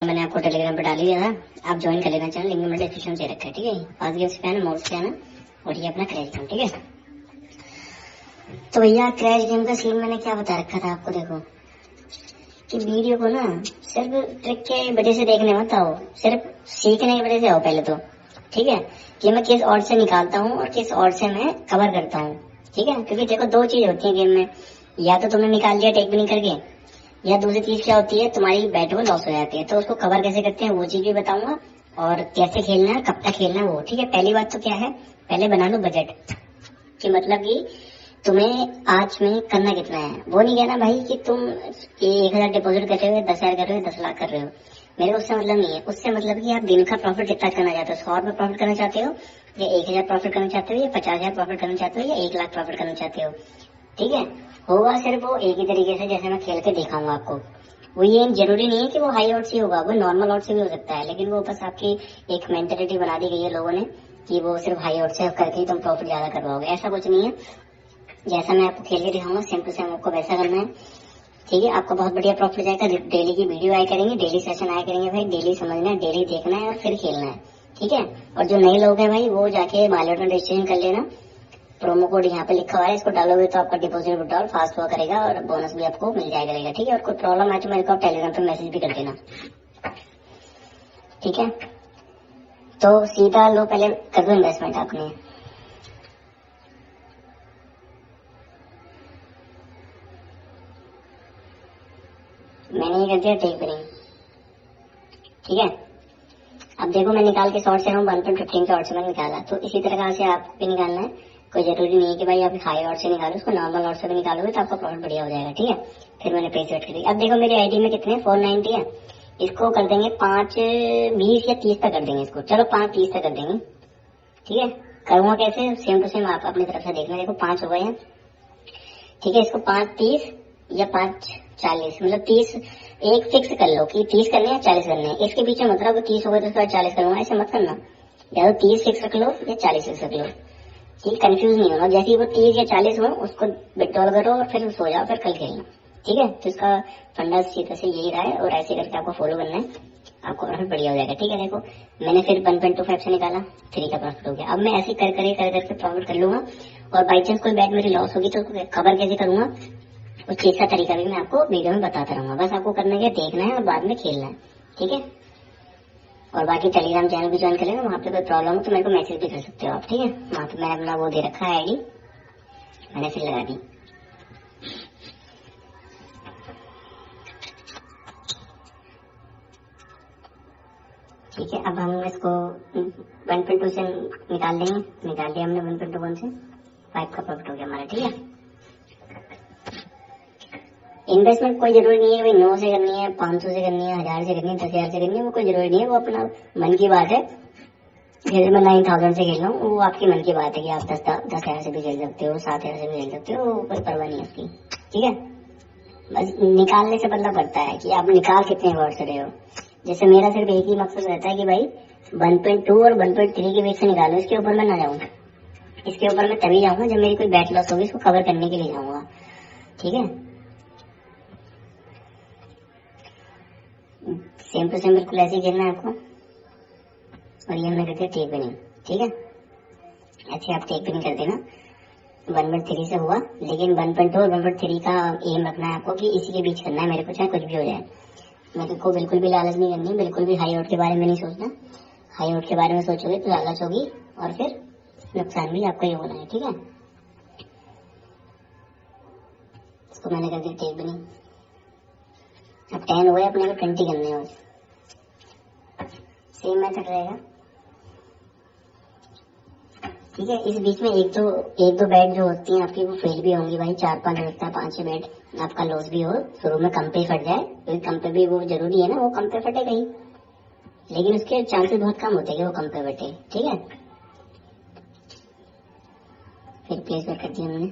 मैंने आपको टेलीग्राम पे डाल दिया था, आप ज्वाइन कर लेना चैनल, लिंक मैंने डिस्क्रिप्शन से रखा है। ठीक है, फास्ट गेम्स फैन मोड से आना और ये अपना क्रैश गेम। ठीक है, तो भैया क्रैश गेम का सीन मैंने क्या बता रखा था आपको, देखो कि वीडियो को ना सिर्फ ट्रिक के वजह से देखने मत आओ, सिर्फ सीखने की वजह से आओ पहले तो। ठीक है, कि मैं किस ऑर्ड से निकालता हूँ और किस ऑर्ड से मैं कवर करता हूँ। ठीक है, क्योंकि देखो दो चीज होती है गेम में, या तो तुमने निकाल लिया टेक भी नहीं करके, या दूसरी चीज क्या होती है, तुम्हारी बैट वो लॉस हो जाती है। तो उसको कवर कैसे करते हैं वो चीज भी बताऊंगा, और कैसे खेलना है, कब तक खेलना है वो। ठीक है, पहली बात तो क्या है, पहले बना लो बजट, कि मतलब कि तुम्हें आज में करना कितना है। वो नहीं कहना भाई कि तुम 1,000 डिपॉजिट कर रहे हो, 10,000 कर रहे हो, 10 लाख कर रहे हो, मेरे को उससे मतलब नहीं है। उससे मतलब कि आप दिन का प्रॉफिट कितना करना चाहते हो, 100 रुपए प्रॉफिट करना चाहते हो, या 1,000 प्रॉफिट करना चाहते हो, या 50,000 प्रॉफिट करना चाहते हो, या 1 लाख प्रॉफिट करना चाहते हो। ठीक है, होगा सिर्फ वो एक ही तरीके से जैसे मैं खेल के दिखाऊंगा आपको। वो ये जरूरी नहीं है कि वो हाई आउट से होगा, वो नॉर्मल आउट से भी हो सकता है, लेकिन वो बस आपकी एक मेंटेलिटी बना दी गई है लोगों ने कि वो सिर्फ हाई आउट से करके ही तुम प्रॉफिट ज्यादा कर पाओगे। ऐसा कुछ नहीं है, जैसा मैं आपको खेल के दिखाऊंगा सेम टू सेम आपको वैसा करना है। ठीक है, आपको बहुत बढ़िया प्रॉफिट जाएगा। डेली की वीडियो आया करेंगे, डेली सेशन आया करेंगे भाई, डेली समझना है, डेली देखना है और फिर खेलना है। ठीक है, और जो नए लोग हैं भाई वो जाके वॉलेट में रजिस्ट्रेशन कर लेना, प्रोमो कोड यहाँ पे लिखा हुआ है, इसको डालोगे तो आपका डिपॉजिट विड्रॉल फास्ट हुआ करेगा और बोनस भी आपको मिल जाया करेगा। ठीक है, और कोई प्रॉब्लम आए तो मेरे को आप टेलीग्राम पे मैसेज भी कर देना। ठीक है, तो सीधा लो पहले कर दो इन्वेस्टमेंट आपने। मैंने ये कर दिया टेक ब्रिंग। ठीक है, अब देखो मैं निकाल के शॉर्ट से रहा हूँ, 1.15 शॉर्ट से मैंने निकाला, तो इसी तरह से आपको भी निकालना है। कोई जरूरी नहीं है कि भाई आप हाई ऑर्ड से निकालो, उसको नॉर्मल ऑर्ड से भी निकालोगे तो आपका प्रॉफिट बढ़िया हो जाएगा। ठीक है, फिर मैंने पेज सेट कर दिया। अब देखो मेरी आईडी में कितने 490 है, इसको कर देंगे 5-20 या 30 तक कर देंगे इसको, चलो 5-30 तक कर देंगे। ठीक है, करूंगा कैसे, सेम टू सेम आप अपनी तरफ से देखना। देखो 5 हो गए हैं। ठीक है, इसको 5-30 या 5-40, मतलब 30 एक फिक्स कर लो कि 30 करने हैं 40 करने हैं, इसके बीच में मतलब 30 हो गए तो उसके बाद 40 करूंगा, ऐसे मत करना। या तो 30 फिक्स रख लो या 40 फिक्स रख लो। ठीक, कंफ्यूज नहीं होना, जैसे ही वो 30 या 40 हो उसको विड्रॉल करो और फिर सो जाओ, फिर कल खेलना। ठीक है, तो इसका फंडा सीधा से यही रहा है और ऐसे करके आपको फॉलो करना है, आपको प्रॉफिट बढ़िया हो जाएगा। ठीक है, देखो मैंने फिर 1.25 से निकाला, 3 का प्रॉफिट हो गया। अब मैं ऐसे कर करके प्रॉफिट कर लूंगा, और बाई चांस कोई बैट मेरी लॉस होगी तो उसको कवर कैसे करूंगा उस चीज का तरीका भी मैं आपको वीडियो में बताता रहूंगा। बस आपको करना है देखना है और बाद में खेलना है। ठीक है, और बाकी टेलीग्राम चैनल भी ज्वाइन कर लेना, वहाँ पे कोई प्रॉब्लम हो तो मेरे को मैसेज भी कर सकते हो आप। ठीक है, वहाँ पे मैंने अपना वो दे रखा है आईडी, मैंने फिर लगा दी। ठीक है, अब हम इसको 1.2 से निकाल देंगे। निकाल दिया हमने 1.1 से 5 का प्रॉफिट हो गया हमारा। ठीक है, इन्वेस्टमेंट कोई जरूरी नहीं है भाई 9 से करनी है, 500 से करनी है, 1000 से करनी है, 10,000 से करनी है, वो कोई जरूरी नहीं है, वो अपना मन की बात है। जैसे मैं 9,000 से खेल रहा हूँ, वो आपकी मन की बात है कि आप 10,000 से भी खेल सकते हो, 7,000 से भी खेल सकते हो, कोई परवाह नहीं है उसकी। ठीक है, बस निकालने से बदला पड़ता है कि आप निकाल कितने वर्ड रहे हो। जैसे मेरा सिर्फ एक ही मकसद रहता है कि भाई 1.2 और 1.3 के बीच से निकालो, इसके ऊपर मैं ना जाऊँ। इसके ऊपर मैं तभी जाऊंगा जब मेरी कोई बैट लॉस होगी, इसको कवर करने के लिए जाऊंगा। ठीक है, सेम टू सेम बिल्कुल ऐसे ही खेलना है आपको। और ये हमने कर दिया टेक बिनिंग। ठीक है, ऐसे आप टेक बिनिंग कर देना। 1.3 से हुआ, लेकिन 1.2 और 1.3 का एम रखना है आपको कि इसी के बीच करना है मेरे को, चाहे कुछ भी हो जाए। मेरे को बिल्कुल भी लालच नहीं करनी, बिल्कुल भी हाई आउट के बारे में नहीं सोचना। हाई आउट के बारे में सोचोगे तो लालच होगी और फिर नुकसान भी आपका ही होना है। ठीक है, इसको मैंने कर दिया टेक बिनिंग। अब 10 हुए, अपने को 20 करने हैं बस। सेम मेथड रहेगा। ठीक है, इस बीच में एक दो बैट जो होती हैं आपकी वो फेल भी होंगी भाई, 4-5 हो सकता है, 5-6 बैट आपका लॉस भी हो, शुरू में कम पे फट जाए, क्योंकि कम पे भी वो जरूरी है ना, वो कम पे फटेगा ही, लेकिन उसके चांसेस बहुत कम होते हैं कि वो कम पे फटे। ठीक है, फिर प्लेसमेंट कर दिया हमने।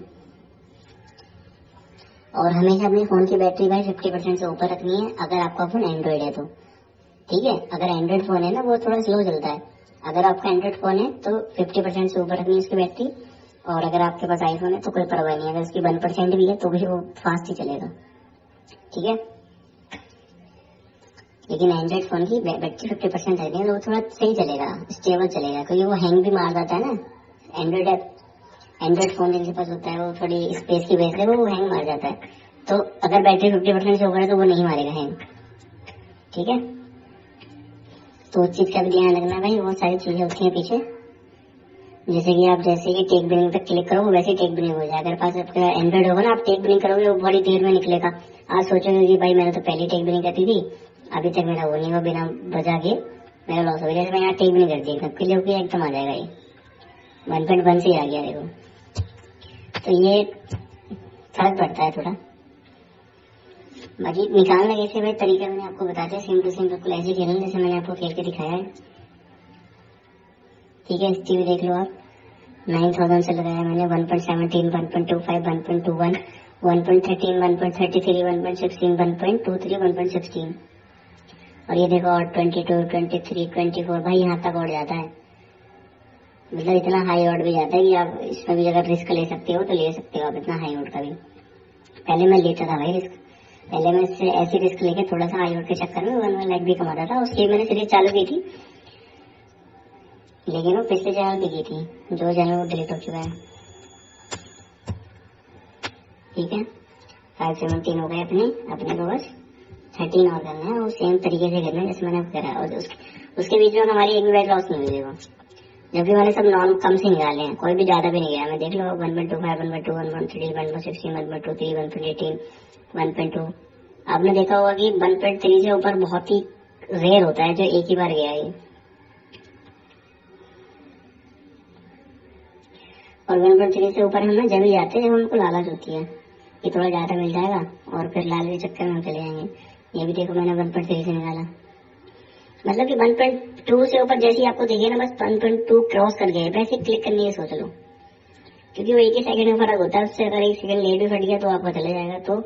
और हमेशा अपने फोन की बैटरी भाई 50% से ऊपर रखनी है, अगर आपका फोन एंड्रॉइड है तो। ठीक है, अगर एंड्रॉइड फोन है ना वो थोड़ा स्लो चलता है, अगर आपका एंड्रॉइड फोन है तो 50% से ऊपर रखनी है उसकी बैटरी। और अगर आपके पास आईफोन है तो कोई परवाह नहीं, अगर उसकी 1% भी है तो भी वो फास्ट ही चलेगा। ठीक है, लेकिन एंड्रॉइड फोन की बैटरी 50% रहती है तो वो थोड़ा सही चलेगा, स्टेबल चलेगा, क्योंकि वो हैंग भी मार जाता है ना। एंड्रॉइड फोन जिनके पास होता है वो थोड़ी स्पेस की वजह से वो हैंग मार जाता है। तो अगर बैटरी 50% से ऊपर है तो वो नहीं मारेगा हैंग, ठीक है। तो उस चीज का भी ध्यान रखना भाई, बहुत सारी चीजें होती हैं पीछे। जैसे कि आप जैसे कि टेक बिलिंग पे क्लिक करो वैसे टेक बिलिंग हो जाए। अगर पास आपका एंड्रॉइड होगा ना, आप टेक बिलिंग करोगे वो बड़ी देर में निकलेगा। आप सोचोगे कि भाई मैंने तो पहले टेक बिलिंग करती थी, अभी तक मेरा वो नहीं हुआ, बिना वजह के मेरा लॉस हो गया। जैसे मैं यहाँ टेक बिलिंग कर दी क्लिक होकर एकदम आ जाएगा, ये 1.1 से ही आ गया देखो। तो ये फर्क पड़ता है थोड़ा। बाकी निकालना कैसे भाई, तरीका मैंने आपको बता दिया, सेम टू सेम बिल्कुल ऐसे खेलना जैसे मैंने आपको खेल के दिखाया है, ठीक है। हिस्ट्री भी देख लो आप, 9000 से लगाया मैंने, 1.17, 1.25, 1.21, 1.13, 1.33, 1.16, 1.23, 1.16, और ये देखो और 22, 23, 24 भाई यहाँ तक उड़ जाता है। मतलब इतना हाई ऑड भी जाता है कि आप इसमें भी अगर रिस्क ले सकते हो तो ले सकते हो आप, इतना हाई ऑड का भी। पहले मैं लेता था भाई रिस्क, पहले मैं इससे ऐसी रिस्क लेके थोड़ा सा हाई ऑड के चक्कर में 1 लाख भी कमाता था। उसके मैंने सीरीज चालू की थी, लेकिन वो पिछले चैनल पे की थी, जो चैनल वो डिलीट हो चुका है, ठीक है। 517 हो गए अपने को बस 13 और करना है, वो सेम तरीके से करना है जैसे मैंने करा। और उसके बीच में हमारी एक भी बैट लॉस नहीं हुई देखो, जबकि मैंने सब नॉर्म कम से निकाले हैं, कोई भी ज्यादा भी नहीं गया। मैं देख लो 1.25, 1.2, 1.3, 1.16, 1.23, 1.18, 1.2। आपने देखा होगा कि 1.3 से ऊपर बहुत ही रेयर होता है जो एक ही बार गया है। और 1.3 से ऊपर हम ना जब ही जाते हैं जब हमको लालच होती है कि थोड़ा ज्यादा मिल जाएगा, और फिर लालच के चक्कर में हम चले जाएंगे। ये भी देखो मैंने 1.3 से निकाला, मतलब कि 1.2 से ऊपर जैसे ही आपको देखिए ना, बस 1.2 क्रॉस कर गए वैसे क्लिक करनी है, सोच लो, क्योंकि वो एक ही सेकंड में फर्क होता है। उससे अगर एक सेकंड लेट भी फट गया तो आपका चले जाएगा। तो